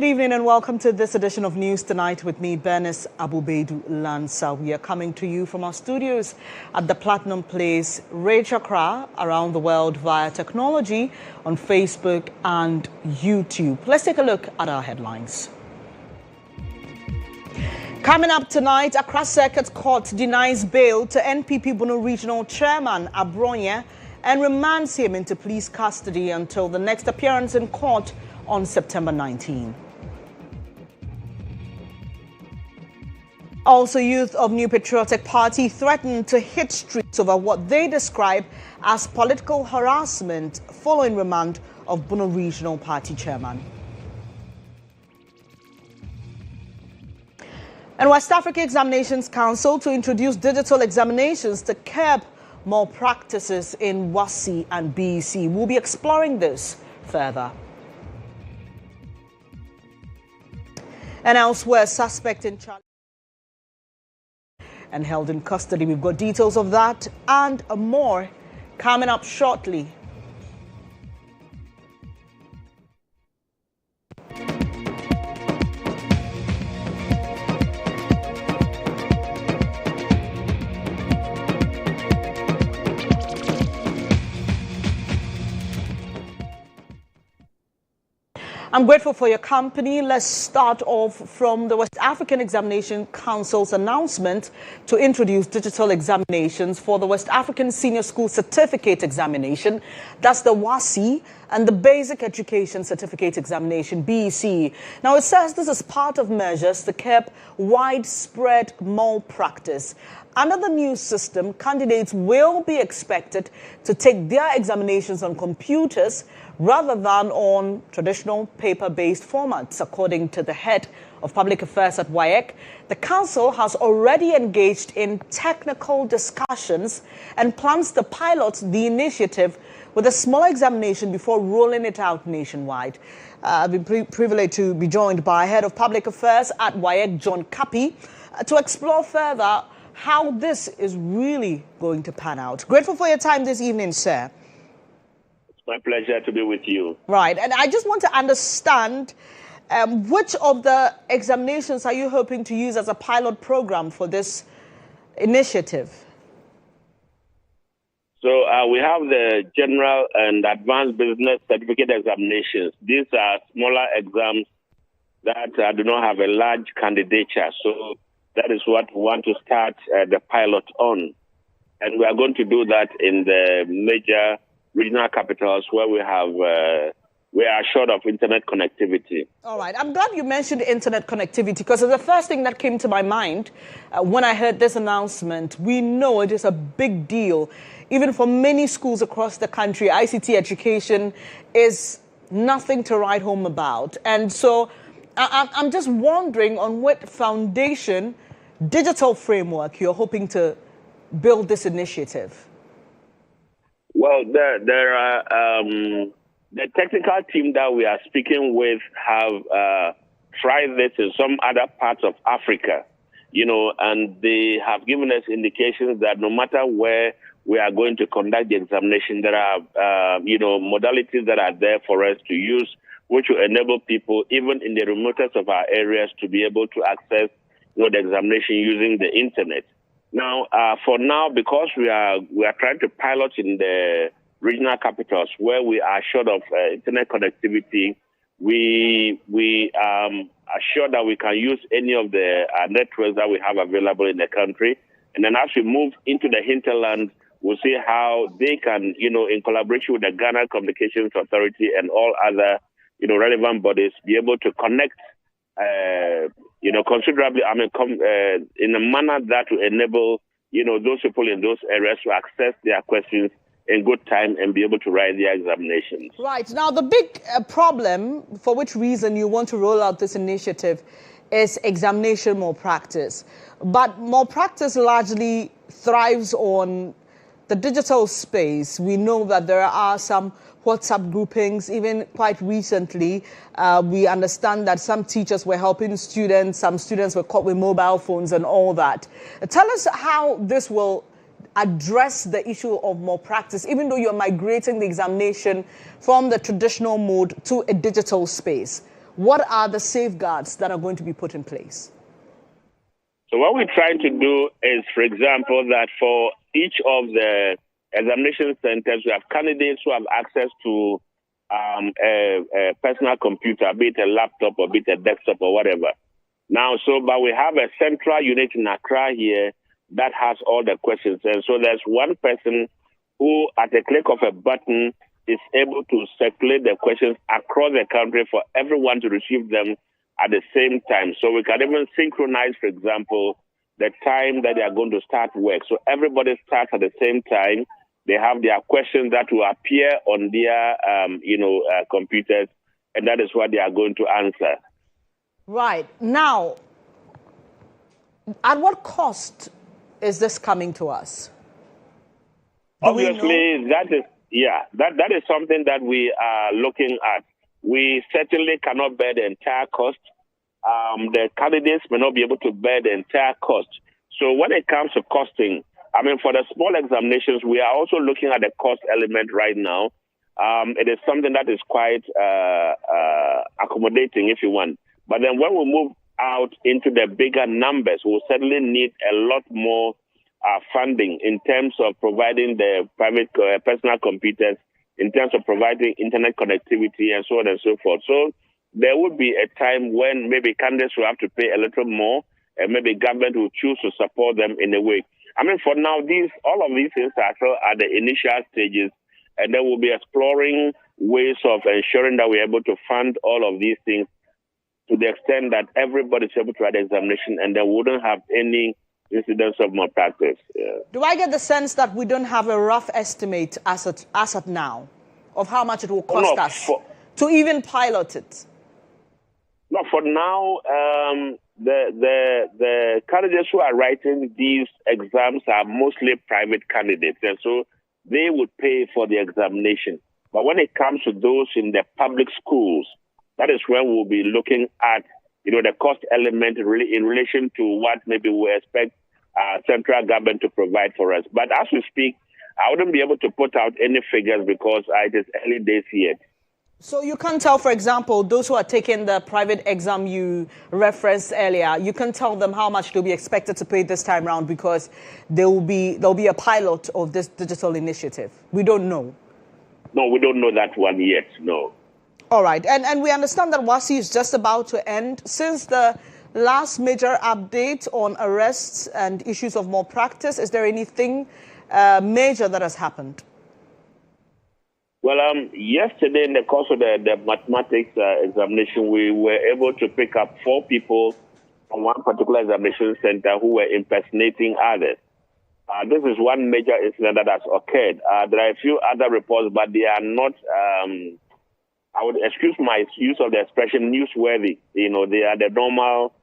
Good evening and welcome to this edition of News Tonight with me, Bernice Abu-Baidoo Lanza. We are coming to you from our studios at the Platinum Place, Accra, around the world via technology on Facebook and YouTube. Let's take a look at our headlines. Coming up tonight, Accra Circuit Court denies bail to NPP Bono Regional Chairman Abronye and remands him into police custody until the next appearance in court on September 19. Also, youth of New Patriotic Party threatened to hit streets over what they describe as political harassment following remand of Bono Regional Party Chairman. And West Africa Examinations Council to introduce digital examinations to curb malpractices in WASI and BEC. We'll be exploring this further. And elsewhere, suspect in Charlie and held in custody. We've got details of that and more coming up shortly. I'm grateful for your company. Let's start off from the West African Examination Council's announcement to introduce digital examinations for the West African Senior School Certificate Examination. That's the WASI, and the Basic Education Certificate Examination, BEC. Now, it says this is part of measures to curb widespread malpractice. Under the new system, candidates will be expected to take their examinations on computers rather than on traditional paper-based formats, according to the head of public affairs at WAEC. The council has already engaged in technical discussions and plans to pilot the initiative with a smaller examination before rolling it out nationwide. I've been privileged to be joined by head of public affairs at WAEC, GHOne, to explore further how this is really going to pan out. Grateful for your time this evening, sir. My pleasure to be with you. Right, and I just want to understand which of the examinations are you hoping to use as a pilot program for this initiative? So we have the general and advanced business certificate examinations. These are smaller exams that do not have a large candidature. So that is what we want to start the pilot on. And we are going to do that in the major regional capitals where we are short of internet connectivity. All right. I'm glad you mentioned internet connectivity because the first thing that came to my mind when I heard this announcement. We know it is a big deal. Even for many schools across the country, ICT education is nothing to write home about. And so I'm just wondering on what foundation, digital framework you're hoping to build this initiative. Well, there are the technical team that we are speaking with have tried this in some other parts of Africa, and they have given us indications that no matter where we are going to conduct the examination, there are, modalities that are there for us to use, which will enable people, even in the remotest of our areas, to be able to access the examination using the internet. Now, for now, because we are trying to pilot in the regional capitals where we are short of internet connectivity, we are sure that we can use any of the networks that we have available in the country. And then as we move into the hinterland, we'll see how they can, in collaboration with the Ghana Communications Authority and all other, relevant bodies, be able to connect considerably, in a manner that will enable, those people in those areas to access their questions in good time and be able to write their examinations. Right. Now, the big problem, for which reason you want to roll out this initiative, is examination malpractice. But malpractice largely thrives on the digital space. We know that there are some WhatsApp groupings. Even quite recently, we understand that some teachers were helping students, some students were caught with mobile phones and all that. Tell us how this will address the issue of malpractice, even though you're migrating the examination from the traditional mode to a digital space. what are the safeguards that are going to be put in place? So what we're trying to do is, for example, that for each of the examination centers, we have candidates who have access to a personal computer, be it a laptop or be it a desktop or whatever. Now, but we have a central unit in Accra here that has all the questions. And so there's one person who, at a click of a button, is able to circulate the questions across the country for everyone to receive them at the same time. So we can even synchronize, for example, the time that they are going to start work. So everybody starts at the same time. They have their questions that will appear on their, computers, and that is what they are going to answer. Right. Now, at what cost is this coming to us? Obviously, that is something that we are looking at. We certainly cannot bear the entire cost. The candidates may not be able to bear the entire cost. So when it comes to costing, I mean, for the small examinations, we are also looking at the cost element right now. It is something that is quite accommodating, if you want. But then when we move out into the bigger numbers, we'll certainly need a lot more funding in terms of providing the private personal computers, in terms of providing internet connectivity and so on and so forth. So there would be a time when maybe candidates will have to pay a little more, and maybe government will choose to support them in a way. I mean, for now, all of these things are still at the initial stages, and then we'll be exploring ways of ensuring that we're able to fund all of these things to the extent that everybody is able to write the examination and there wouldn't have any incidents of malpractice. Yeah. Do I get the sense that we don't have a rough estimate as of now of how much it will cost us to even pilot it? No, for now, the candidates who are writing these exams are mostly private candidates, and so they would pay for the examination. But when it comes to those in the public schools, that is when we'll be looking at, the cost element really in relation to what maybe we expect central government to provide for us. But as we speak, I wouldn't be able to put out any figures because it is early days yet. So you can't tell, for example, those who are taking the private exam you referenced earlier, you can tell them how much they'll be expected to pay this time around because there'll be a pilot of this digital initiative. We don't know. No, we don't know that one yet, no. All right. And we understand that WASSCE is just about to end. Since the last major update on arrests and issues of malpractice, is there anything major that has happened? Well, yesterday in the course of the mathematics examination, we were able to pick up 4 people from one particular examination center who were impersonating others. This is one major incident that has occurred. There are a few other reports, but they are not, I would excuse my use of the expression newsworthy. They are the normal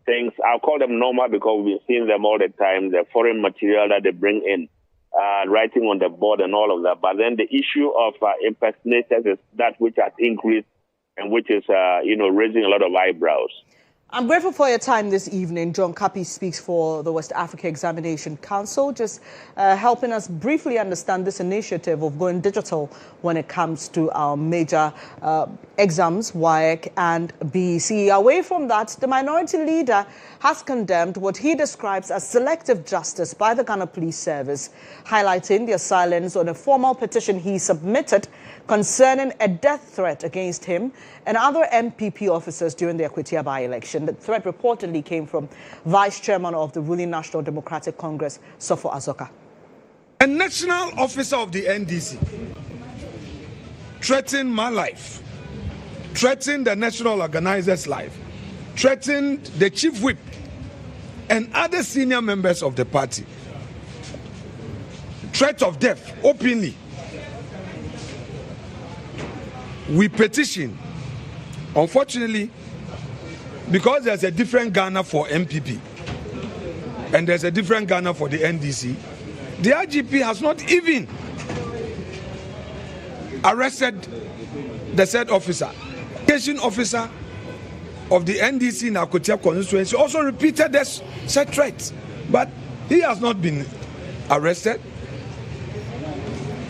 things. I'll call them normal because we've seen them all the time, the foreign material that they bring in. Writing on the board and all of that. But then the issue of impersonators is that which has increased and which is, raising a lot of eyebrows. I'm grateful for your time this evening. GHOne Kapi speaks for the West Africa Examination Council, just helping us briefly understand this initiative of going digital when it comes to our major exams, WAEC and BEC. Away from that, the minority leader has condemned what he describes as selective justice by the Ghana Police Service, highlighting their silence on a formal petition he submitted concerning a death threat against him and other MPP officers during the Akwatia by-election. The threat reportedly came from Vice Chairman of the ruling National Democratic Congress, Sofo Azoka. A national officer of the NDC threatened my life, threatened the national organizer's life, threatened the chief whip and other senior members of the party. Threat of death openly. We petition. Unfortunately, because there's a different Ghana for MPP and there's a different Ghana for the NDC, the IGP has not even arrested the said officer. The station officer of the NDC in Akwatia constituency also repeated this said threat, but he has not been arrested,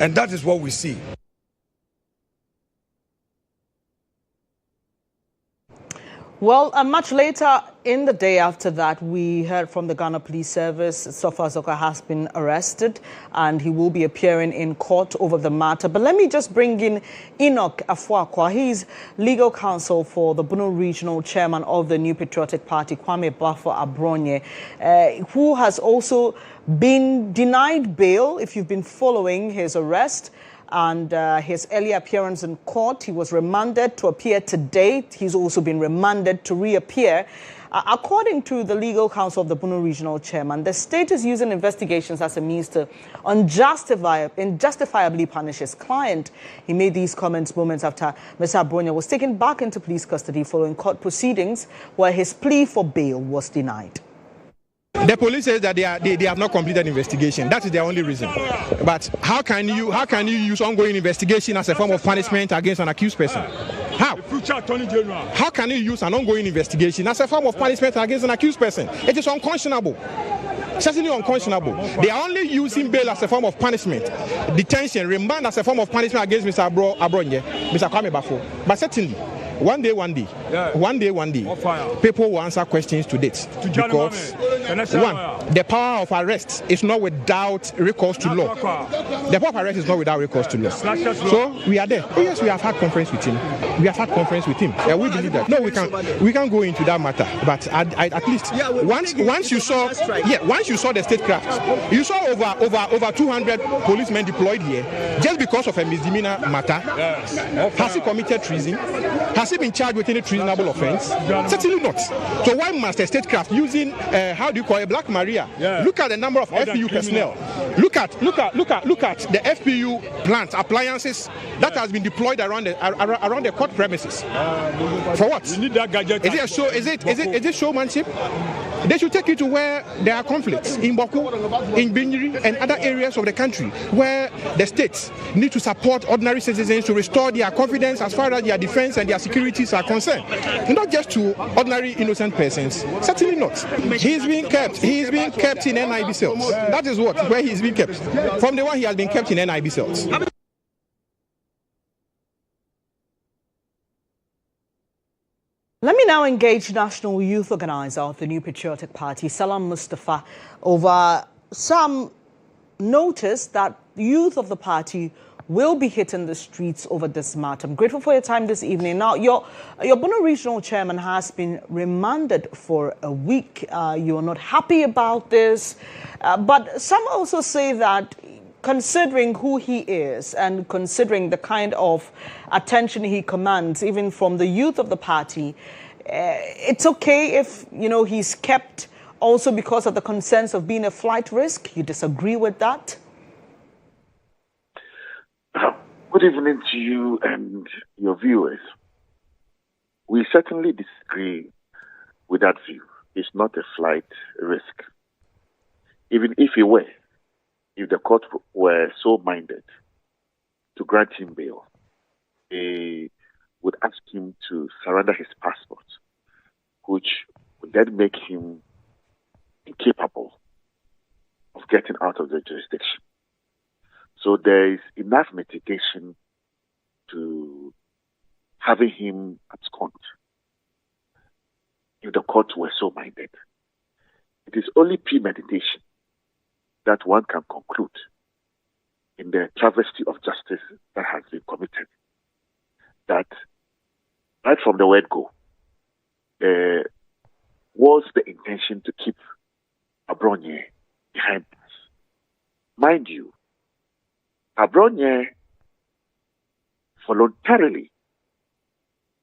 and that is what we see. Well, much later in the day after that, we heard from the Ghana Police Service. Sofa Zoka has been arrested and he will be appearing in court over the matter. But let me just bring in Enoch Afuakwa. He's legal counsel for the Bono Regional Chairman of the New Patriotic Party, Kwame Bafo Abronye, who has also been denied bail. If you've been following his arrest and his earlier appearance in court, he was remanded to appear today. He's also been remanded to reappear. According to the legal counsel of the Bono Regional Chairman, the state is using investigations as a means to unjustifiably punish his client. He made these comments moments after Mr. Abronye was taken back into police custody following court proceedings where his plea for bail was denied. The police says that they have not completed investigation. That is their only reason. But how can you use ongoing investigation as a form of punishment against an accused person? How? How can you use an ongoing investigation as a form of punishment against an accused person? It is unconscionable. Certainly unconscionable. They are only using bail as a form of punishment, detention, remand as a form of punishment against Mr. Abronye, Mr. Kwame Bafo. But certainly, one day, people will answer questions to date. Because, one, the power of arrest is not without recourse to law. The power of arrest is not without recourse to law. So, we are there. Yes, we have had conference with him. We believe that. No, we can go into that matter. But at least, once you saw the statecraft, you saw over 200 policemen deployed here just because of a misdemeanor matter. Has he committed treason? Has he been charged with any treasonable offense? Certainly not. So why must a statecraft using Black Maria? Yeah. Look at the number of FPU personnel. Look at the FPU plants, appliances that has been deployed around the court premises. For what? You need that gadget. Is it a show? Is it showmanship? They should take you to where there are conflicts in Boku, in Binyiri, and other areas of the country where the states need to support ordinary citizens to restore their confidence as far as their defense and their securities are concerned. Not just to ordinary innocent persons. Certainly not. He's being kept in NIB cells. That is where he's being kept. From the one he has been kept in NIB cells. Let me now engage National Youth Organizer of the New Patriotic Party, Salam Mustafa, over some notice that youth of the party will be hitting the streets over this matter. I'm grateful for your time this evening. Now, your Bono Regional Chairman has been remanded for a week. You are not happy about this, but some also say that considering who he is and considering the kind of attention he commands, even from the youth of the party, it's okay if, he's kept also because of the concerns of being a flight risk. You disagree with that? Good evening to you and your viewers. We certainly disagree with that view. It's not a flight risk. Even if it were, if the court were so minded to grant him bail, they would ask him to surrender his passport, which would then make him incapable of getting out of the jurisdiction. So there is enough mitigation to having him abscond if the court were so minded. It is only premeditation that one can conclude in the travesty of justice that has been committed. That right from the word go, there was the intention to keep Abronye behind us. Mind you, Abronye voluntarily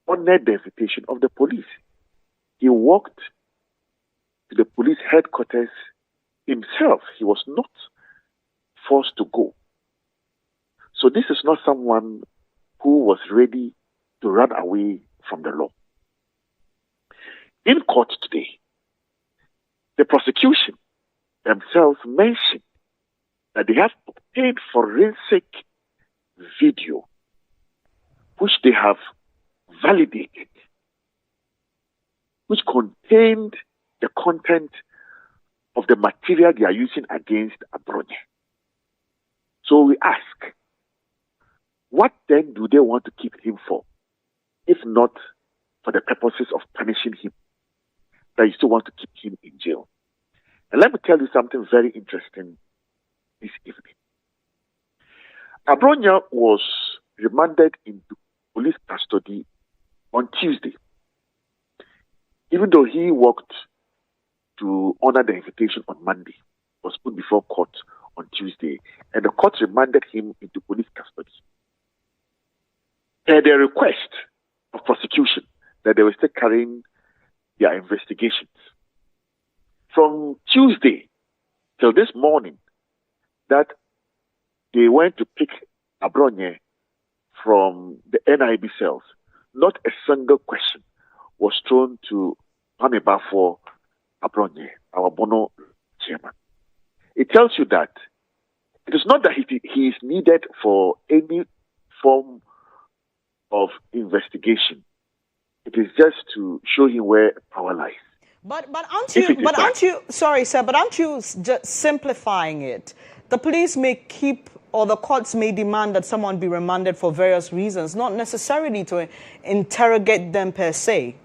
honored the invitation of the police. He walked to the police headquarters himself. He was not forced to go. So this is not someone who was ready to run away from the law. In court today, the prosecution themselves mentioned that they have obtained forensic video, which they have validated, which contained the content of the material they are using against Abronye. So we ask, what then do they want to keep him for, if not for the purposes of punishing him, that you still want to keep him in jail. And let me tell you something very interesting this evening. Abronya was remanded into police custody on Tuesday, even though he worked to honor the invitation on Monday, was put before court on Tuesday, and the court remanded him into police custody. At the request of prosecution that they were still carrying their investigations. From Tuesday till this morning, that they went to pick Abronya from the NIB cells, not a single question was thrown to Pameba for Abronya, our Bono chairman. It tells you that it is not that he is needed for any form of investigation. It is just to show him where power lies. But aren't you sorry, sir, but aren't you just simplifying it? The police may keep, or the courts may demand that someone be remanded for various reasons, not necessarily to interrogate them per se.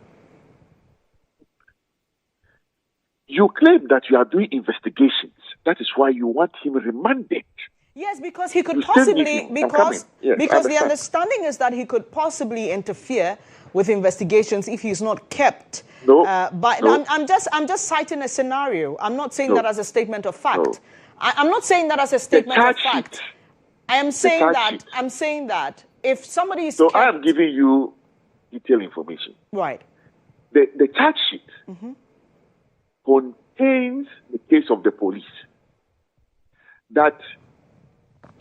You claim that you are doing investigations. That is why you want him remanded. Yes, because he could possibly, because the understanding is that he could possibly interfere with investigations if he's not kept. I'm just citing a scenario. I'm not saying that as a statement of fact. I'm not saying that as a statement of fact. I am saying that if somebody is kept, I am giving you detailed information. Right. The charge sheet contains the case of the police that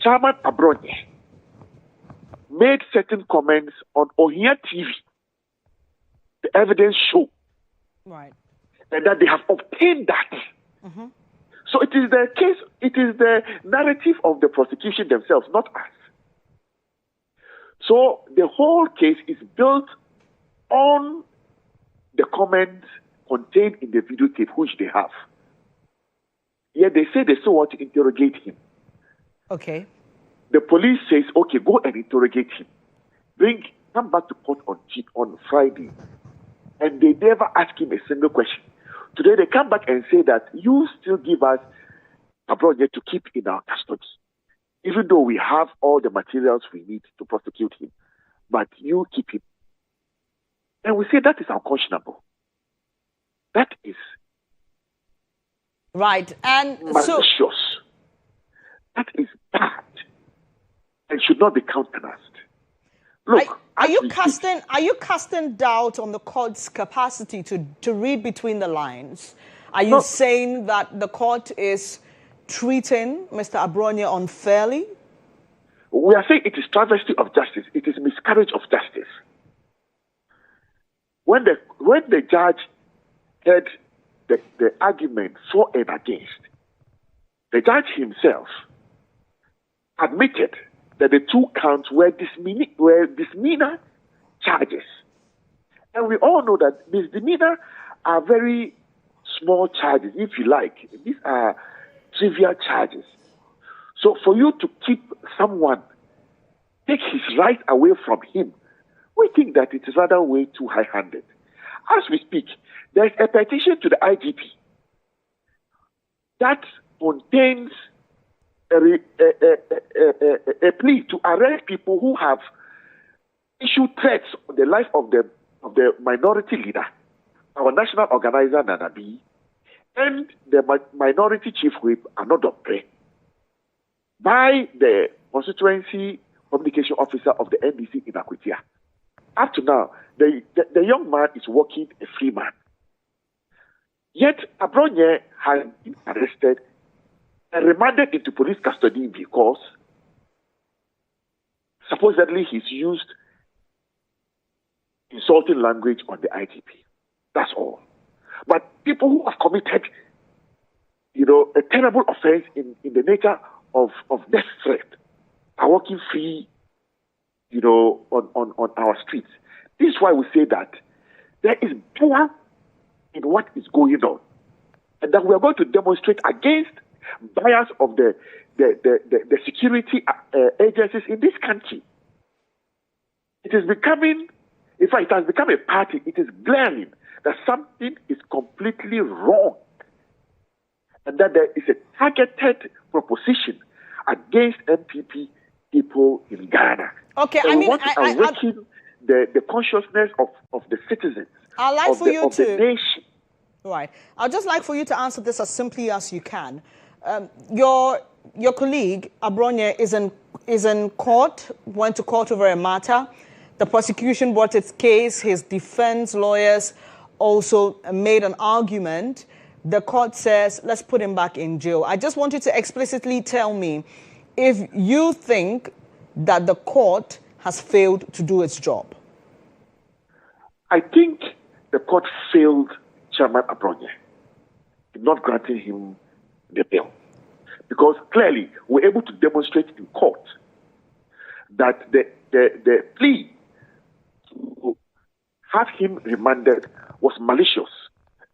Chairman Abronya made certain comments on Ohia TV. The evidence show. Right. And that they have obtained that. So it is the case, it is the narrative of the prosecution themselves, not us. So the whole case is built on the comments contained in the videotape, which they have. Yet they say they still want to interrogate him. Okay. The police says, okay, go and interrogate him. Come back to court on Friday. And they never ask him a single question. Today they come back and say that you still give us Abronya to keep in our custody, even though we have all the materials we need to prosecute him. But you keep him. And we say that is unconscionable. That is right. And malicious. That is bad and should not be countenanced. Look, are you casting doubt on the court's capacity to read between the lines? Are you saying that the court is treating Mr. Abronya unfairly? We are saying it is travesty of justice. It is miscarriage of justice. When the judge heard the argument for and against, the judge himself admitted that the two counts were misdemeanor charges. And we all know that misdemeanor are very small charges, if you like. These are trivial charges. So for you to keep someone, take his right away from him, we think that it is rather way too high-handed. As we speak, there is a petition to the IGP that contains a plea to arrest people who have issued threats on the life of the minority leader, our national organizer Nanabi, and the minority chief whip Anodopre, by the constituency communication officer of the NDC in Akwitia. Up to now, the young man is working a free man. Yet Abronya has been arrested and remanded into police custody because supposedly he's used insulting language on the IGP. That's all. But people who have committed, a terrible offense in the nature of death threat are walking free, on our streets. This is why we say that there is power in what is going on, and that we are going to demonstrate against bias of the security agencies in this country. It is becoming In fact, it has become a party. It is glaring that something is completely wrong and that there is a targeted proposition against MPP people in Ghana. Okay, so we want to awaken the consciousness of the citizens, I'd like for you of the nation. Right. I'd just like for you to answer this as simply as you can. Your colleague, Abronye, is in court, went to court over a matter. The prosecution brought its case. His defense lawyers also made an argument. The court says, let's put him back in jail. I just want you to explicitly tell me if you think that the court has failed to do its job. I think the court failed Chairman Abronye in not granting him the bail. Because clearly, we're able to demonstrate in court that the plea to have him remanded was malicious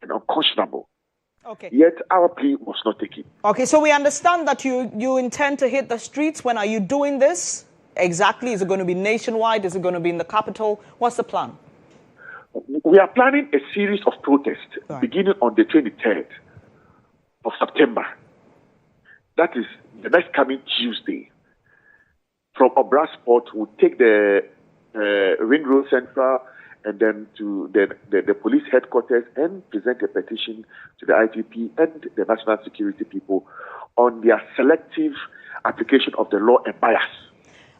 and unconscionable. Okay. Yet our plea was not taken. Okay, so we understand that you intend to hit the streets. When are you doing this? Exactly. Is it going to be nationwide? Is it going to be in the capital? What's the plan? We are planning a series of protests beginning on the 23rd of September. That is the next coming Tuesday. From Obrasport, we'll take the Ring Road Central and then to the police headquarters and present a petition to the IGP and the national security people on their selective application of the law and bias.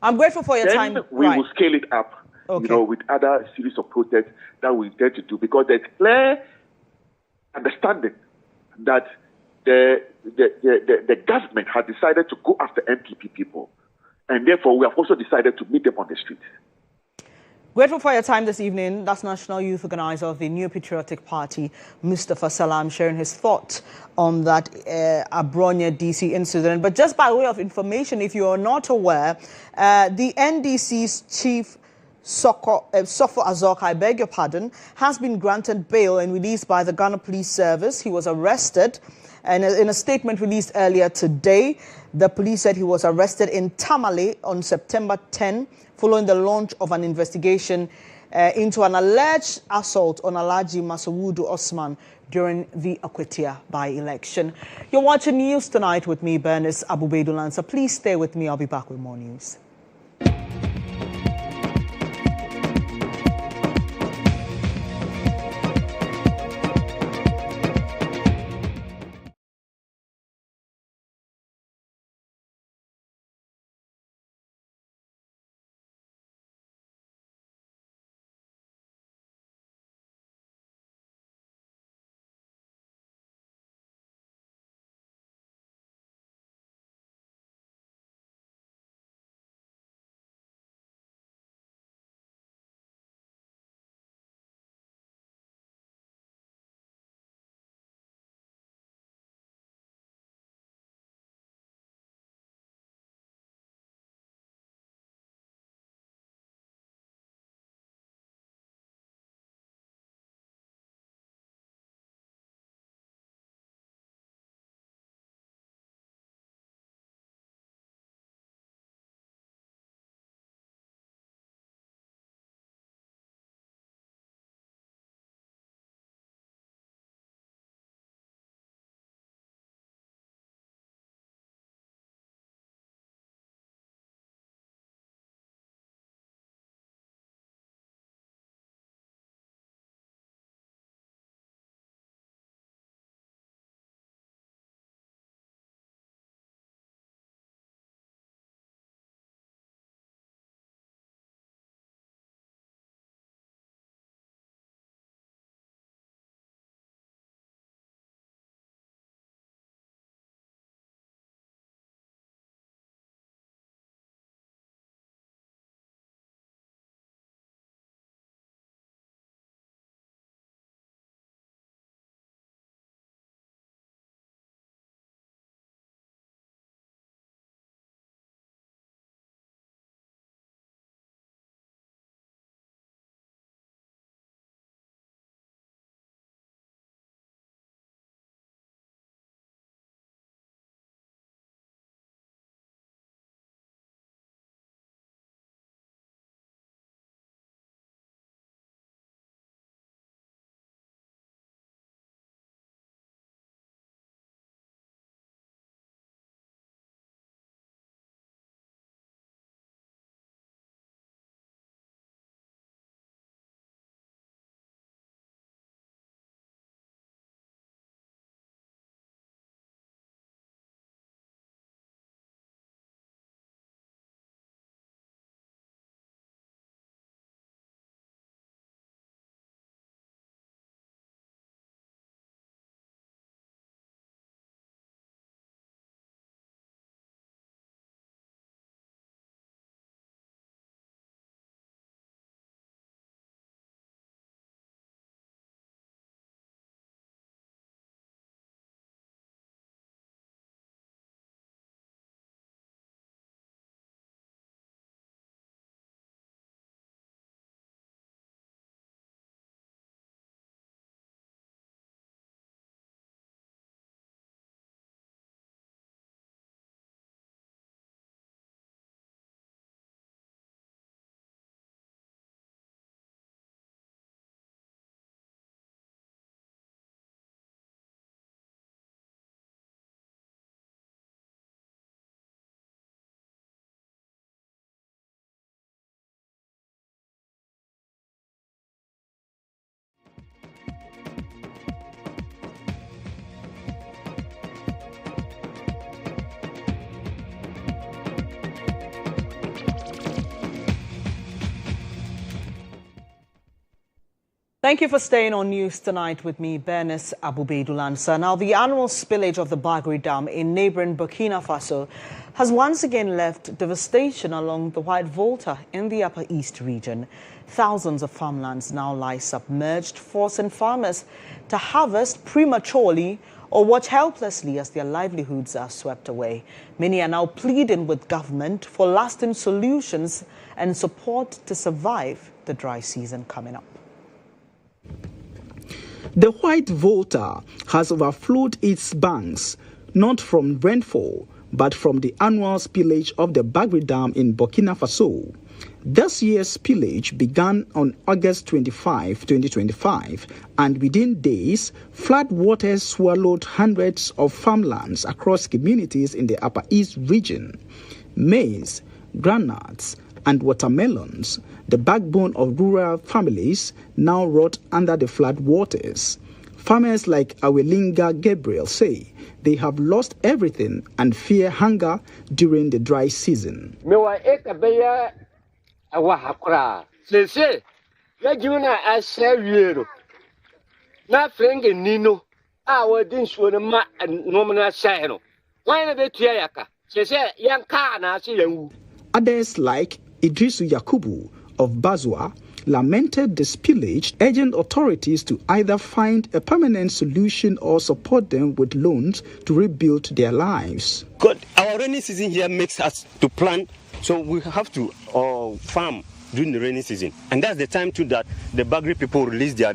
I'm grateful for your then time. We will scale it up, with other series of protests that we intend to do, because there's clear understanding that the government has decided to go after MPP people, and therefore we have also decided to meet them on the streets. Grateful for your time this evening. That's National Youth Organizer of the New Patriotic Party, Mustafa Salam, sharing his thoughts on that Abronye DC incident. But just by way of information, if you are not aware, the NDC's chief, Sofo Azok, I beg your pardon, has been granted bail and released by the Ghana Police Service. He was arrested, and in a statement released earlier today, the police said he was arrested in Tamale on September 10, following the launch of an investigation into an alleged assault on Alhaji Masawudu Osman during the Akwatia by-election. You're watching News Tonight with me, Bernice Abu-Baidoo. So please stay with me. I'll be back with more news. Thank you for staying on News Tonight with me, Bernice Abu-Baidoo. Now, the annual spillage of the Bagri Dam in neighboring Burkina Faso has once again left devastation along the White Volta in the Upper East region. Thousands of farmlands now lie submerged, forcing farmers to harvest prematurely or watch helplessly as their livelihoods are swept away. Many are now pleading with government for lasting solutions and support to survive the dry season coming up. The White Volta has overflowed its banks, not from rainfall, but from the annual spillage of the Bagri Dam in Burkina Faso. This year's spillage began on August 25, 2025, and within days, flood waters swallowed hundreds of farmlands across communities in the Upper East region. Maize, groundnuts, and watermelons, the backbone of rural families, now rot under the flood waters. Farmers like Awelinga Gabriel say they have lost everything and fear hunger during the dry season. Others like Idrisu Yakubu of Bazwa lamented the spillage, urging authorities to either find a permanent solution or support them with loans to rebuild their lives. God, our rainy season here makes us to plant, so we have to farm during the rainy season, and that's the time too that the Bagri people release their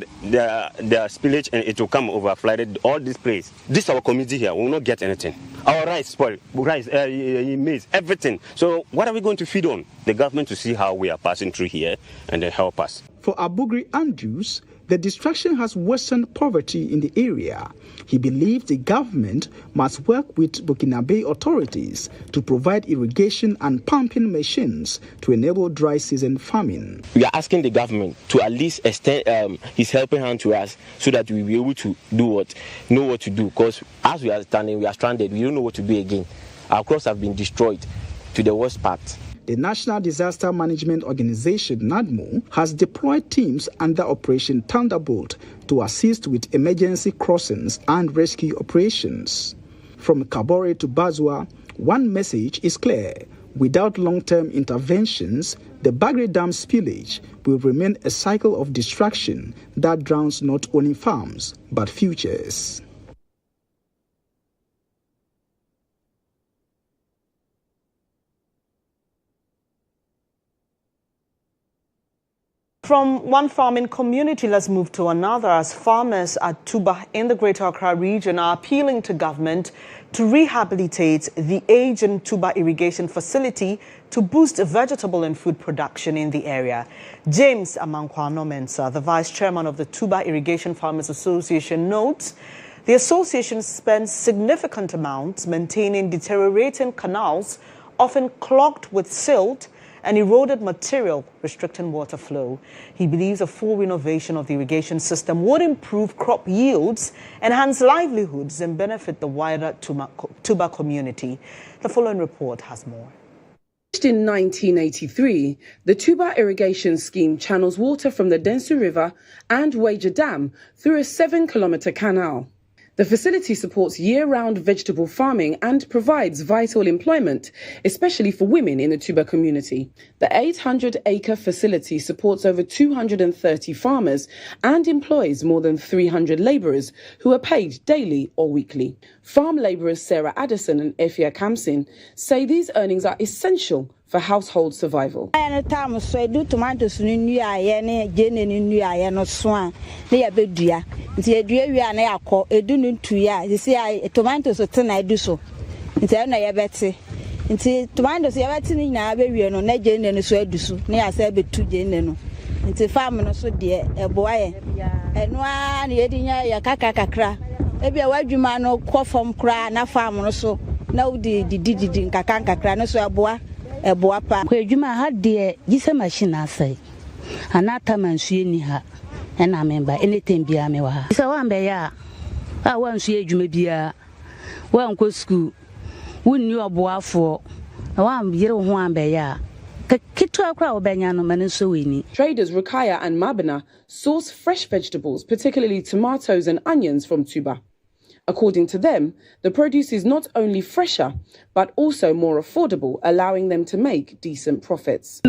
spillage, and it will come over flooded all this place. This our community here will not get anything. Our rice spoil, maize, everything. So what are we going to feed on? The government to see how we are passing through here and then help us. For Abugri Andrews, the destruction has worsened poverty in the area. He believes the government must work with Burkinabe authorities to provide irrigation and pumping machines to enable dry season farming. We are asking the government to at least extend his helping hand to us so that we will be able to know what to do. Because as we are standing, we are stranded. We don't know what to do again. Our crops have been destroyed to the worst part. The National Disaster Management Organization, NADMO, has deployed teams under Operation Thunderbolt to assist with emergency crossings and rescue operations. From Kabore to Bazwa, one message is clear. Without long-term interventions, the Bagri Dam spillage will remain a cycle of destruction that drowns not only farms, but futures. From one farming community, let's move to another, as farmers at Tuba in the Greater Accra region are appealing to government to rehabilitate the aging Tuba irrigation facility to boost vegetable and food production in the area. James Amankwano Mensah, the vice chairman of the Tuba Irrigation Farmers Association, notes the association spends significant amounts maintaining deteriorating canals, often clogged with silt and eroded material, restricting water flow. He believes a full renovation of the irrigation system would improve crop yields, enhance livelihoods, and benefit the wider Tuba community. The following report has more. In 1983, the Tuba irrigation scheme channels water from the Densu River and Wager Dam through a 7-kilometer canal. The facility supports year-round vegetable farming and provides vital employment, especially for women in the Tuba community. The 800-acre facility supports over 230 farmers and employs more than 300 labourers who are paid daily or weekly. Farm labourers Sarah Addison and Efia Kamsin say these earnings are essential for household survival. Tomatoes Kwejuma had the Gisa machine assay. Anata mansuini ha, and I remember anything be amewa. So one beya, I want to age maybe one go school. Wouldn't you a boa for? I want year one beya. Traders Rukaya and Mabina source fresh vegetables, particularly tomatoes and onions, from Tuba. According to them, the produce is not only fresher, but also more affordable, allowing them to make decent profits.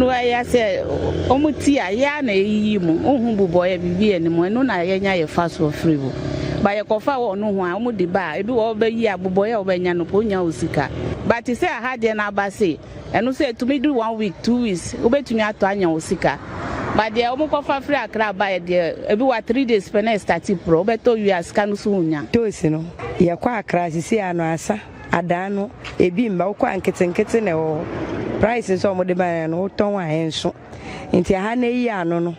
But he said I had an abase, and who said to me do 1 week, 2 weeks, ubet to me at Tanya Osika. But the Omokofa free a crab by the every 3 days penny starting pro, but you are scanusunya. Toisino, Yakwa crash, see Anasa, Adano, a beam, Bauka and Kitten or prices on the man, or Tonga and so. Into Hane Yano.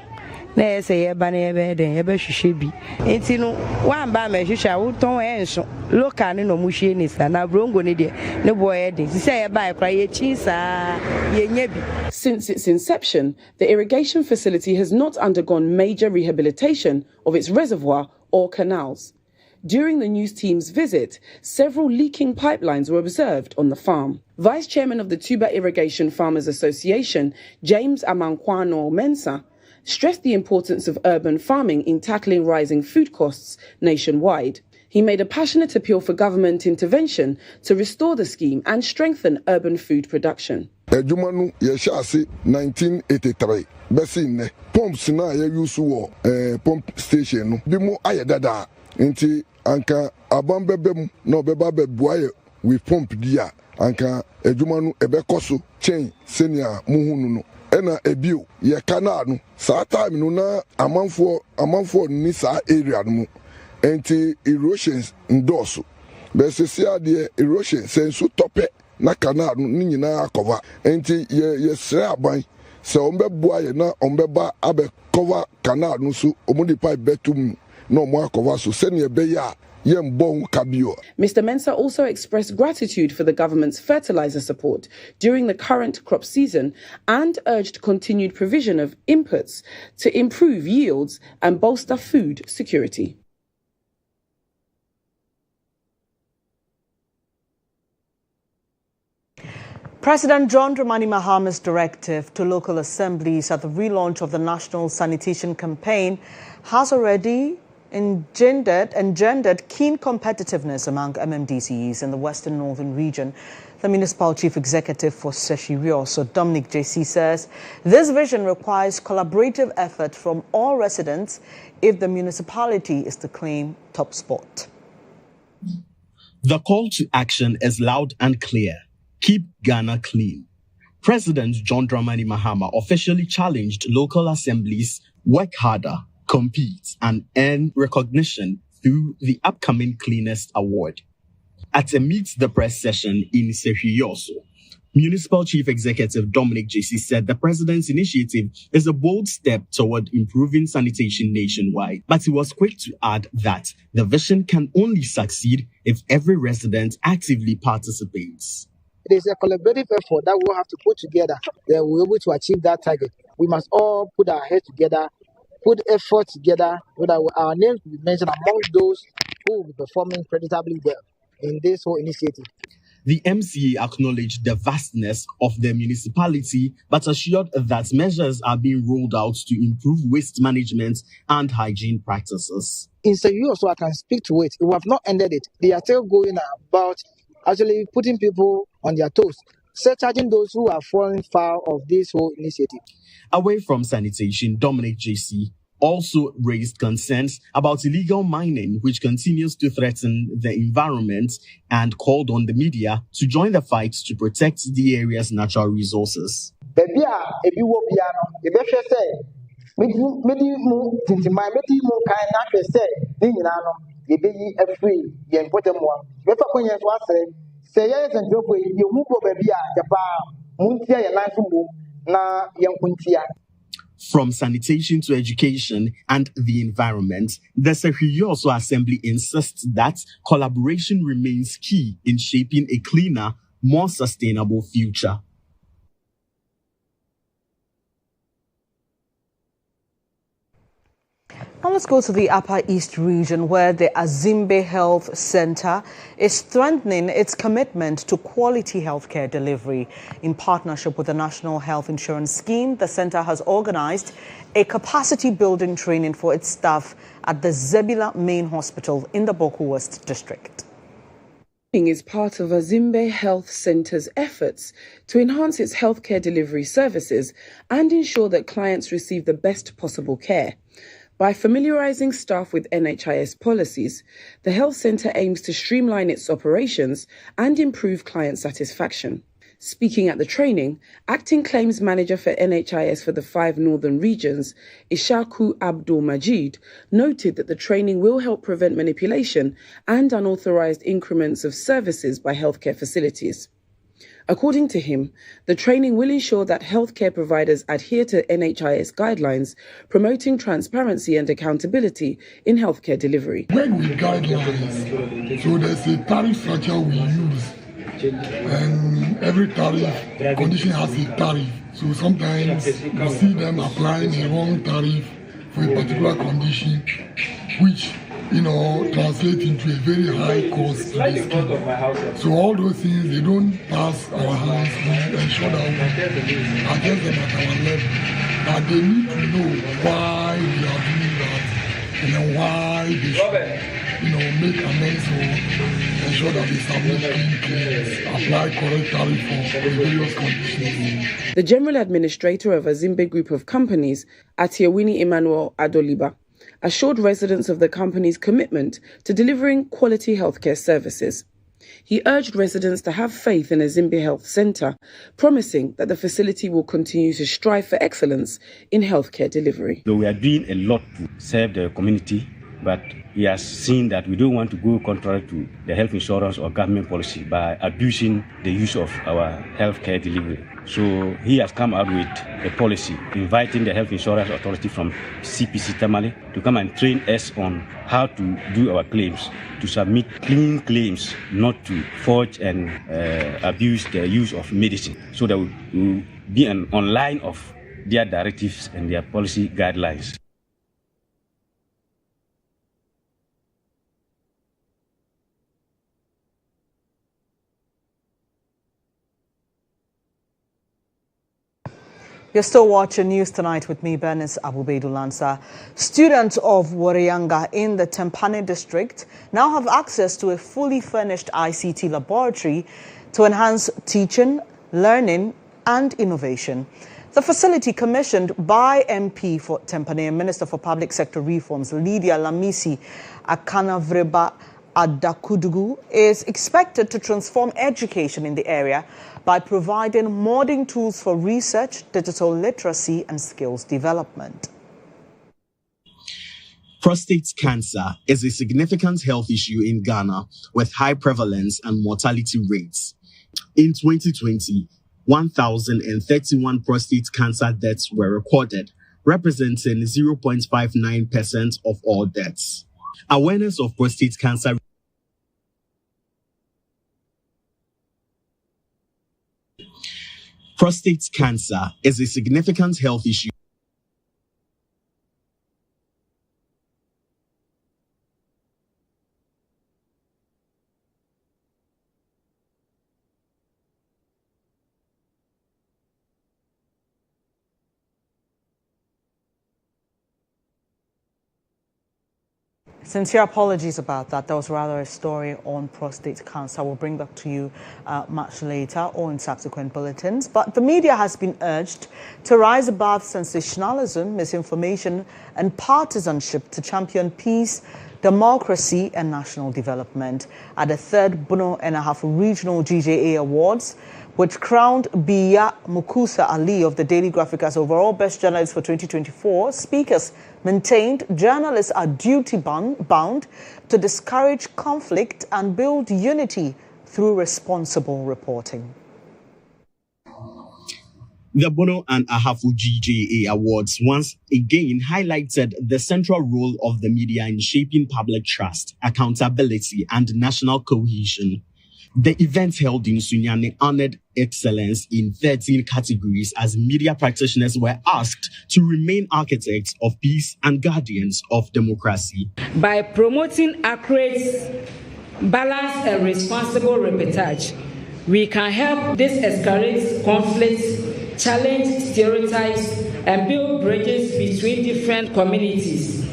Na say ebane ebe den ebe hwehwe bi enti no wan ba ma hwehwe a woton enso local ne no muhwe ni sa na brongo ne de ne boy de say eba ekra ye chi sa ye nya bi. Since its inception, the irrigation facility has not undergone major rehabilitation of its reservoir or canals. During the news team's visit, several leaking pipelines were observed on the farm. Vice Chairman of the Tuba Irrigation Farmers Association, James Amankwano Mensah, stressed the importance of urban farming in tackling rising food costs nationwide. He made a passionate appeal for government intervention to restore the scheme and strengthen urban food production. GHOne yeshasi 1983 besine pumps na ya use wo pump station no bi mu ayedada nti anka abambebem na obeba bebuaye we pump dia anka GHOne ebekoso chain senior muhunu no ena ebio ye kana no sa time no na amanfo ni sa area no mu enti erosions ndoso besesia de erosion sensu tope na kana no ni nyina akova enti ye sre aban se ombeboa ye na ombeba abe cover kana no so omudi pipe betum na omo akova so se ne be ya. Mr. Mensah also expressed gratitude for the government's fertilizer support during the current crop season and urged continued provision of inputs to improve yields and bolster food security. President John Dramani Mahama's directive to local assemblies at the relaunch of the National Sanitation Campaign has already engendered keen competitiveness among MMDCs in the Western Northern region. The Municipal Chief Executive for GHOne, Dominic JC, says this vision requires collaborative effort from all residents if the municipality is to claim top spot. The call to action is loud and clear. Keep Ghana clean. President John Dramani Mahama officially challenged local assemblies work harder, compete, and earn recognition through the upcoming Cleanest Award. At a Meet the Press session in GHOne, Municipal Chief Executive Dominic JC said the president's initiative is a bold step toward improving sanitation nationwide. But he was quick to add that the vision can only succeed if every resident actively participates. It is a collaborative effort that we'll have to put together that we're able to achieve that target. We must all put our heads together, put effort together, so that our names will be mentioned among those who will be performing creditably there in this whole initiative. The MCA acknowledged the vastness of the municipality, but assured that measures are being rolled out to improve waste management and hygiene practices. In GHOne, so I can speak to it. We have not ended it. They are still going about actually putting people on their toes, surcharging those who are falling foul of this whole initiative. Away from sanitation, Dominic JC also raised concerns about illegal mining, which continues to threaten the environment, and called on the media to join the fight to protect the area's natural resources. From sanitation to education and the environment, the GHOne Assembly insists that collaboration remains key in shaping a cleaner, more sustainable future. Now let's let's go to the Upper East region, where the Azimbe Health Center is strengthening its commitment to quality healthcare delivery. In partnership with the National Health Insurance Scheme, the center has organized a capacity building training for its staff at the Zebila Main Hospital in the Boku West District. Is part of Azimbe Health Centre's efforts to enhance its healthcare delivery services and ensure that clients receive the best possible care. By familiarizing staff with NHIS policies, the health centre aims to streamline its operations and improve client satisfaction. Speaking at the training, Acting Claims Manager for NHIS for the 5 northern regions, Ishaku Abdul Majid, noted that the training will help prevent manipulation and unauthorized increments of services by healthcare facilities. According to him, the training will ensure that healthcare providers adhere to NHIS guidelines, promoting transparency and accountability in healthcare delivery. When we guidelines, so there's a tariff structure we use. And every tariff condition has a tariff. So sometimes you see them applying a wrong tariff for a particular condition, which translate into a very high cost to the scheme. So all those things, they don't pass our hands. We ensure that we adjust them at our level. But they need to know why we are doing that and then why they should, make amends or ensure that they submit clean claims, apply correct tariff for various conditions. The General Administrator of Azimbe Group of Companies, Atiewini Emmanuel Adoliba, assured residents of the company's commitment to delivering quality healthcare services. He urged residents to have faith in Azimbe Health Centre, promising that the facility will continue to strive for excellence in healthcare delivery. So we are doing a lot to serve the community, but he has seen that we don't want to go contrary to the health insurance or government policy by abusing the use of our healthcare delivery. So he has come out with a policy inviting the health insurance authority from CPC Tamale to come and train us on how to do our claims, to submit clean claims, not to forge and abuse the use of medicine. So that we will be online of their directives and their policy guidelines. You're still watching News Tonight with me, Bernice Abu-Baidoo Lansa. Students of Wariyanga in the Tempane district now have access to a fully furnished ICT laboratory to enhance teaching, learning and innovation. The facility, commissioned by MP for Tempane and Minister for Public Sector Reforms Lydia Lamisi Akanavreba Adakudugu, is expected to transform education in the area by providing modern tools for research, digital literacy and skills development. Prostate cancer is a significant health issue in Ghana with high prevalence and mortality rates. In 2020, 1,031 prostate cancer deaths were recorded, representing 0.59% of all deaths. Awareness of prostate cancer Prostate cancer is a significant health issue. Sincere apologies about that. That was rather a story on prostate cancer. We'll bring that to you much later or in subsequent bulletins. But the media has been urged to rise above sensationalism, misinformation and partisanship to champion peace, democracy and national development. At the 3rd Bono and a Half Regional GJA Awards, which crowned Biya Mukusa Ali of the Daily Graphic as overall best journalist for 2024, speakers maintained journalists are duty-bound to discourage conflict and build unity through responsible reporting. The Bono and Ahafu GJA Awards once again highlighted the central role of the media in shaping public trust, accountability, and national cohesion. The event held in Sunyani honored excellence in 13 categories as media practitioners were asked to remain architects of peace and guardians of democracy. By promoting accurate, balanced and responsible reportage, we can help de-escalate conflicts, challenge stereotypes, and build bridges between different communities.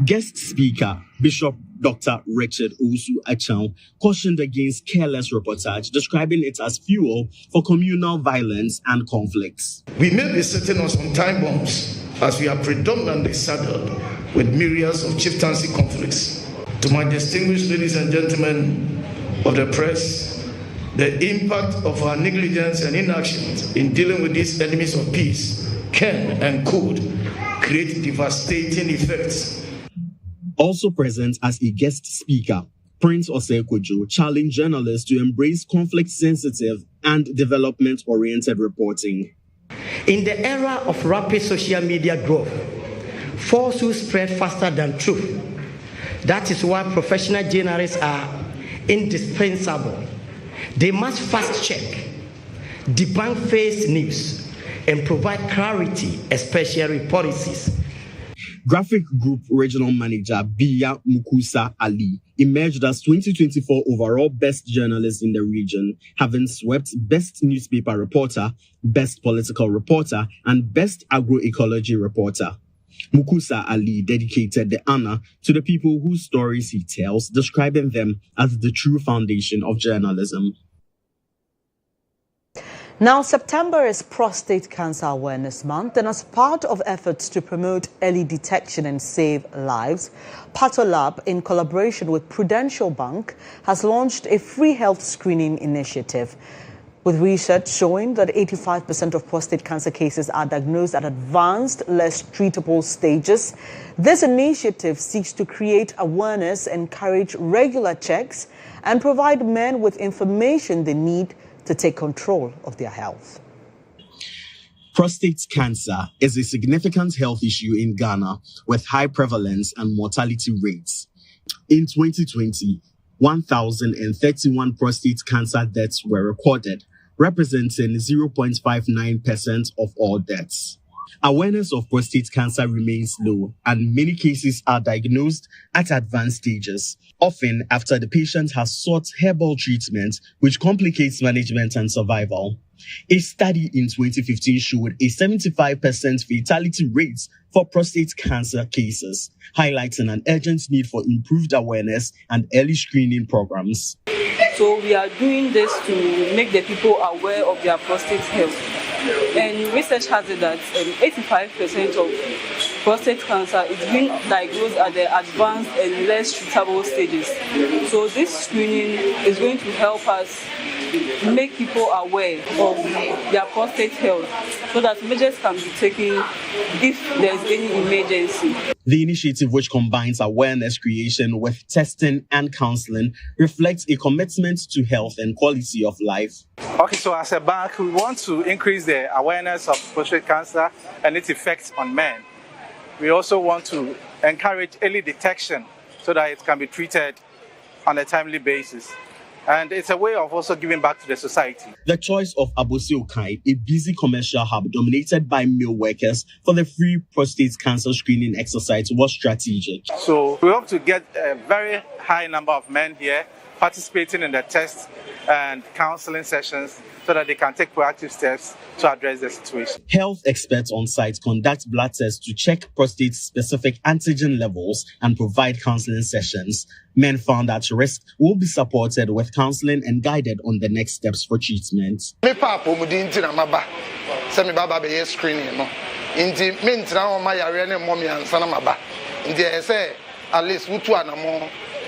Guest speaker, Bishop Dr. Richard Osu-Achao, cautioned against careless reportage, describing it as fuel for communal violence and conflicts. We may be sitting on some time bombs as we are predominantly saddled with myriads of chieftaincy conflicts. To my distinguished ladies and gentlemen of the press, the impact of our negligence and inaction in dealing with these enemies of peace can and could create devastating effects. Also present as a guest speaker, Prince Osekojo challenged journalists to embrace conflict-sensitive and development-oriented reporting. In the era of rapid social media growth, falsehood spread faster than truth. That is why professional journalists are indispensable. They must fast-check, debunk fake news, and provide clarity, especially policies. Graphic Group Regional Manager Biya Mukusa Ali emerged as 2024 overall best journalist in the region, having swept Best Newspaper Reporter, Best Political Reporter, and Best Agroecology Reporter. Mukusa Ali dedicated the honor to the people whose stories he tells, describing them as the true foundation of journalism. Now, September is Prostate Cancer Awareness Month, and as part of efforts to promote early detection and save lives, Patolab, in collaboration with Prudential Bank, has launched a free health screening initiative. With research showing that 85% of prostate cancer cases are diagnosed at advanced, less treatable stages, this initiative seeks to create awareness, encourage regular checks, and provide men with information they need to take control of their health. Prostate cancer is a significant health issue in Ghana with high prevalence and mortality rates. In 2020, 1,031 prostate cancer deaths were recorded, representing 0.59% of all deaths. Awareness of prostate cancer remains low, and many cases are diagnosed at advanced stages, often after the patient has sought herbal treatment, which complicates management and survival. A study in 2015 showed a 75% fatality rate for prostate cancer cases, highlighting an urgent need for improved awareness and early screening programs. So we are doing this to make the people aware of their prostate health. And research has it that 85% of prostate cancer is being diagnosed at the advanced and less treatable stages. So this screening is going to help us make people aware of their prostate health so that measures can be taken if there is any emergency. The initiative, which combines awareness creation with testing and counseling, reflects a commitment to health and quality of life. Okay, so as a bank, we want to increase the awareness of prostate cancer and its effects on men. We also want to encourage early detection so that it can be treated on a timely basis. And it's a way of also giving back to the society. The choice of Abosi-Okai, a busy commercial hub dominated by male workers, for the free prostate cancer screening exercise was strategic. So we hope to get a very high number of men here participating in the test and counseling sessions so that they can take proactive steps to address the situation. Health experts on site conduct blood tests to check prostate-specific antigen levels and provide counseling sessions. Men found at risk will be supported with counseling and guided on the next steps for treatment.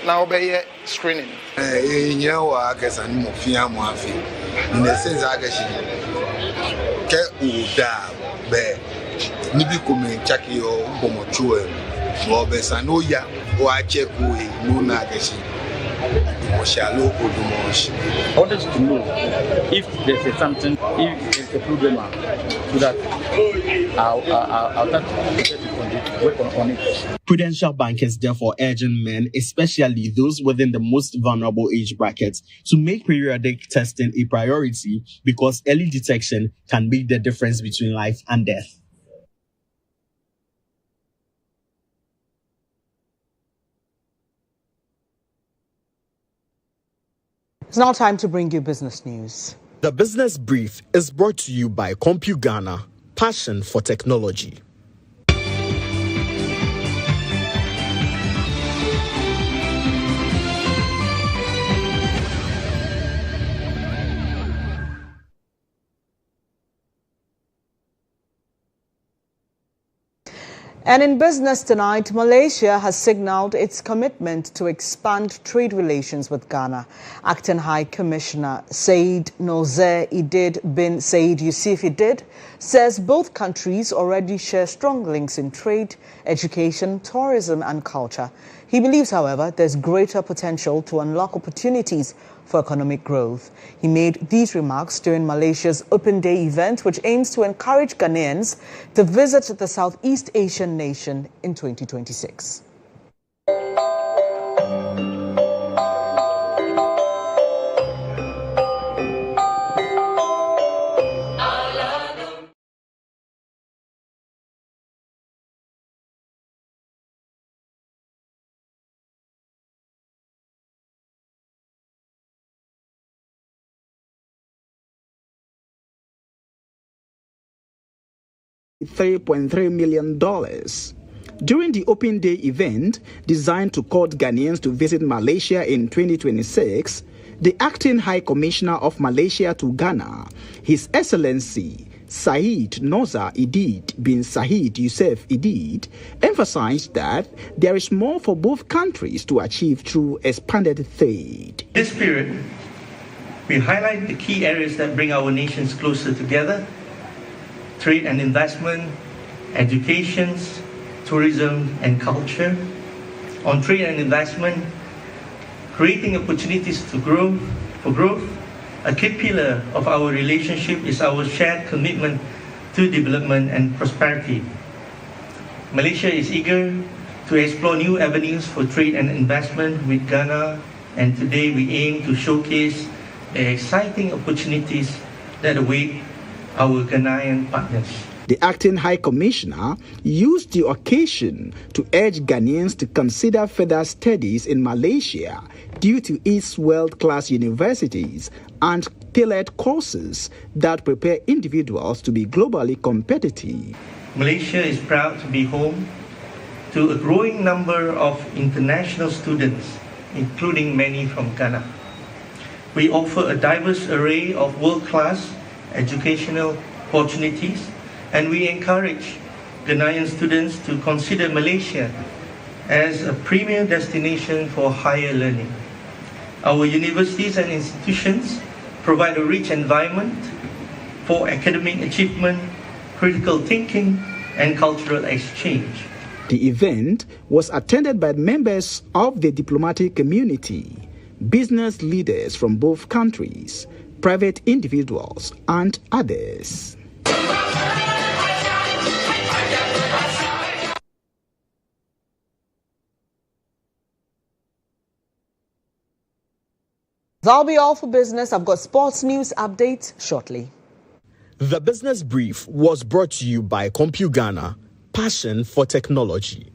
Now obey screening. In our case, and more fiamu in the sense I guess Uda Bear Nibicume Chakio Bomochuel, Robes Anoya, or I check Luna Gashi. Oshalo Odumosh. I wanted to know if there's something, if there's a problem, so that I'll start to work on it. Prudential Bank is therefore urging men, especially those within the most vulnerable age brackets, to make periodic testing a priority because early detection can make the difference between life and death. It's now time to bring you business news. The Business Brief is brought to you by CompuGhana, passion for technology. And in business tonight, Malaysia has signaled its commitment to expand trade relations with Ghana. Acting High Commissioner Said Nozer Idid bin Said Yusuf Idid says both countries already share strong links in trade, education, tourism and culture. He believes, however, there's greater potential to unlock opportunities for economic growth. He made these remarks during Malaysia's Open Day event, which aims to encourage Ghanaians to visit the Southeast Asian nation in 2026. $3.3 million. During the Open Day event, designed to court Ghanaians to visit Malaysia in 2026, the Acting High Commissioner of Malaysia to Ghana, His Excellency Said Nozer Idid bin Said Yusuf Idid, emphasized that there is more for both countries to achieve through expanded trade. This period, we highlight the key areas that bring our nations closer together: trade and investment, education, tourism and culture. On trade and investment, creating opportunities for growth. A key pillar of our relationship is our shared commitment to development and prosperity. Malaysia is eager to explore new avenues for trade and investment with Ghana, and today we aim to showcase the exciting opportunities that await our Ghanaian partners. The Acting High Commissioner used the occasion to urge Ghanaians to consider further studies in Malaysia due to its world-class universities and tailored courses that prepare individuals to be globally competitive. Malaysia is proud to be home to a growing number of international students, including many from Ghana. We offer a diverse array of world-class educational opportunities, and we encourage Ghanaian students to consider Malaysia as a premier destination for higher learning. Our universities and institutions provide a rich environment for academic achievement, critical thinking, and cultural exchange. The event was attended by members of the diplomatic community, business leaders from both countries, private individuals, and others. That'll be all for business. I've got sports news updates shortly. The Business Brief was brought to you by CompuGhana, passion for technology.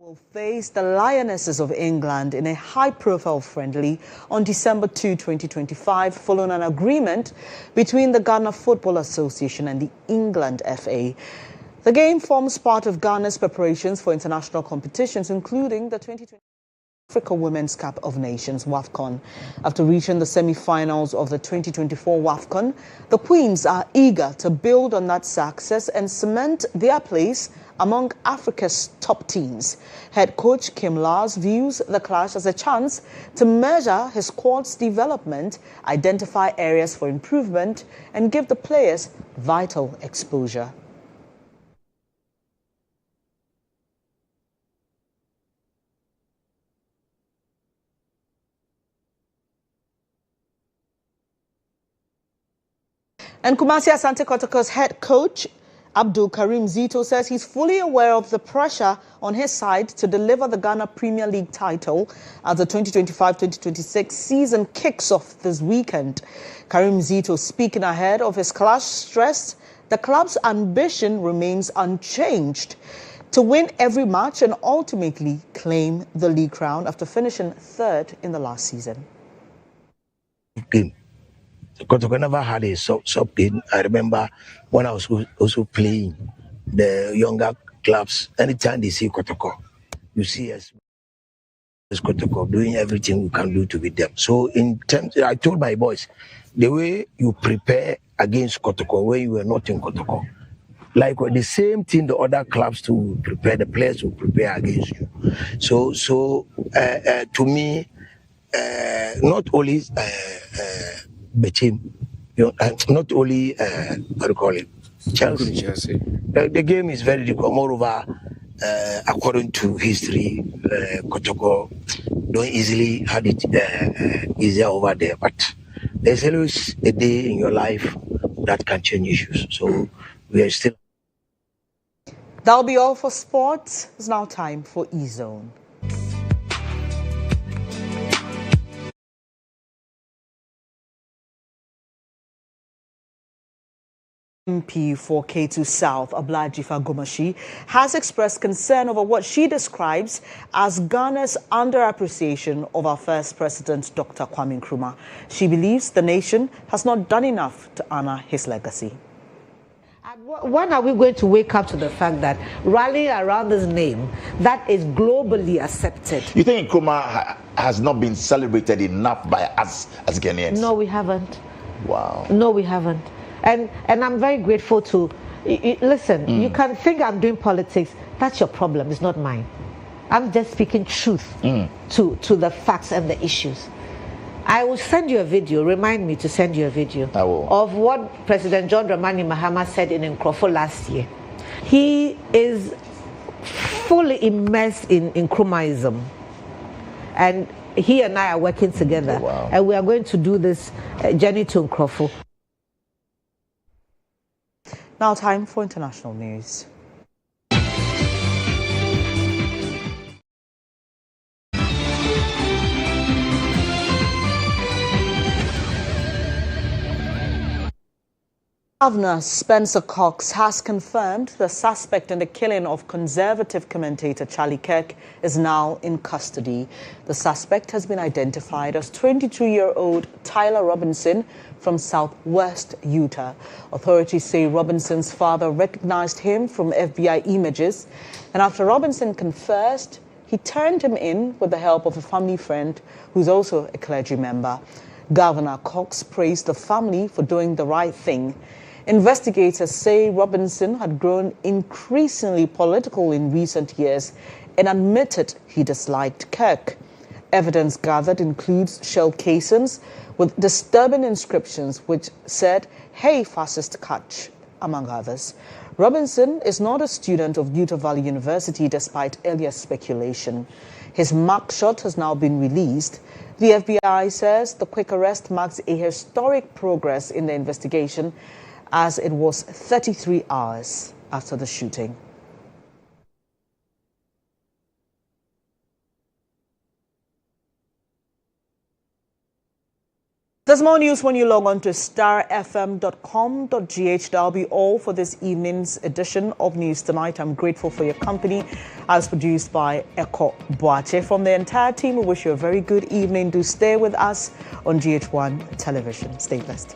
Will face the Lionesses of England in a high-profile friendly on December 2, 2025, following an agreement between the Ghana Football Association and the England FA. The game forms part of Ghana's preparations for international competitions, including the 2020 Africa Women's Cup of Nations, WAFCON. After reaching the semi-finals of the 2024 WAFCON, the Queens are eager to build on that success and cement their place among Africa's top teams. Head coach Kim Lars views the clash as a chance to measure his squad's development, identify areas for improvement, and give the players vital exposure. And Kumasi Asante Kotoko's head coach, Abdul Karim Zito, says he's fully aware of the pressure on his side to deliver the Ghana Premier League title as the 2025-2026 season kicks off this weekend. Karim Zito, speaking ahead of his clash, stressed the club's ambition remains unchanged to win every match and ultimately claim the league crown after finishing third in the last season. Kotoko never had a sub game. I remember when I was also playing the younger clubs, anytime they see Kotoko, you see us as Kotoko doing everything we can do to beat them. So in terms, I told my boys, the way you prepare against Kotoko when you were not in Kotoko, like the same thing the other clubs to prepare, the players to prepare against you. So to me, not only the team, not only what do you call it, Chelsea. The game is very difficult. Moreover, according to history, Kotoko don't easily had it easier over there. But there's always a day in your life that can change issues. So we are still. That'll be all for sports. It's now time for GHOne. MP for K2 South, Ablajifa Gomashi, has expressed concern over what she describes as Ghana's underappreciation of our first president, Dr. Kwame Nkrumah. She believes the nation has not done enough to honor his legacy. When are we going to wake up to the fact that rallying around this name that is globally accepted? You think Nkrumah has not been celebrated enough by us as Ghanaians? No, we haven't. Wow. No, we haven't. And I'm very grateful to, listen, you can think I'm doing politics. That's your problem. It's not mine. I'm just speaking truth to the facts and the issues. I will send you a video. Remind me to send you a video of what President John Dramani Mahama said in Nkrofo last year. He is fully immersed in Nkrumahism. And he and I are working together. Wow. And we are going to do this journey to Nkrofo. Now time for international news. Governor Spencer Cox has confirmed the suspect in the killing of conservative commentator Charlie Kirk is now in custody. The suspect has been identified as 22-year-old Tyler Robinson from southwest Utah. Authorities say Robinson's father recognized him from FBI images, and after Robinson confessed, he turned him in with the help of a family friend who's also a clergy member. Governor Cox praised the family for doing the right thing. Investigators say Robinson had grown increasingly political in recent years and admitted he disliked Kirk. Evidence gathered includes shell casings with disturbing inscriptions which said, "Hey, fascist catch," among others. Robinson is not a student of Utah Valley University despite earlier speculation. His mugshot has now been released. The FBI says the quick arrest marks a historic progress in the investigation as it was 33 hours after the shooting. There's more news when you log on to starfm.com.gh. That'll be all for this evening's edition of News Tonight. I'm grateful for your company, as produced by Eko Boache. From the entire team, we wish you a very good evening. Do stay with us on GHOne Television. Stay blessed.